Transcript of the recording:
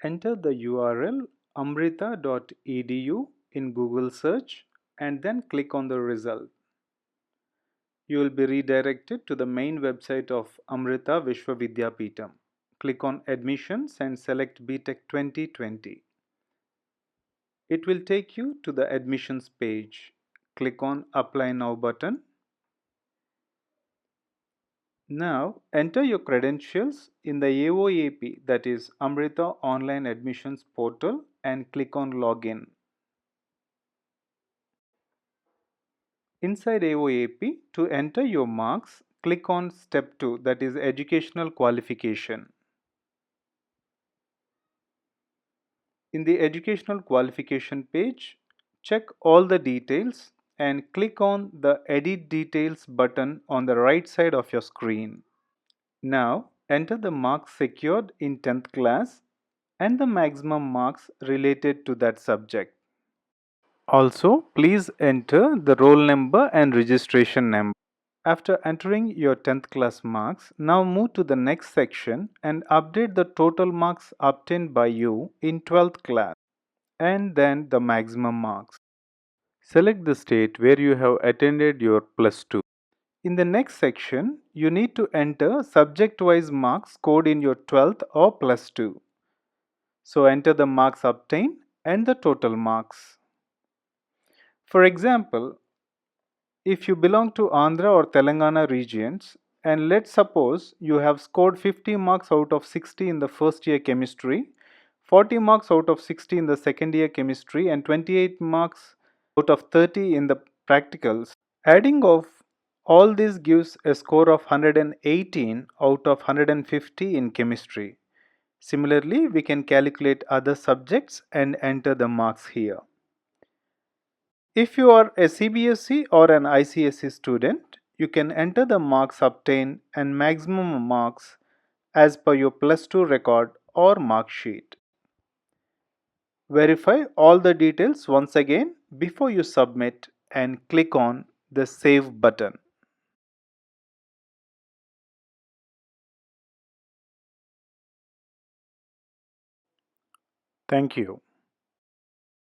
Enter the URL amrita.edu in Google search and then click on the result. You will be redirected to the main website of Amrita Vishwa Vidyapeetham. Click on Admissions and select BTech 2020. It will take you to the admissions page. Click on Apply Now button. Now enter your credentials in the AOAP, that is Amrita Online Admissions Portal, and click on Login. Inside AOAP, to enter your marks, click on Step 2, that is Educational Qualification. In the Educational Qualification page, check all the details and click on the Edit Details button on the right side of your screen. Now enter the marks secured in 10th class and the maximum marks related to that subject. Also, please enter the roll number and registration number. After entering your 10th class marks, now move to the next section and update the total marks obtained by you in 12th class and then the maximum marks. Select the state where you have attended your plus 2. In the next section, you need to enter subject-wise marks scored in your 12th or plus 2. So enter the marks obtained and the total marks. For example, if you belong to Andhra or Telangana regions, and let's suppose you have scored 50 marks out of 60 in the first year chemistry, 40 marks out of 60 in the second year chemistry, and 28 marks out of 30 in the practicals. Adding of all this gives a score of 118 out of 150 in chemistry. Similarly, we can calculate other subjects and enter the marks here. If you are a CBSE or an ICSE student, you can enter the marks obtained and maximum marks as per your plus 2 record or mark sheet. Verify all the details once again before you submit and click on the Save button. Thank you.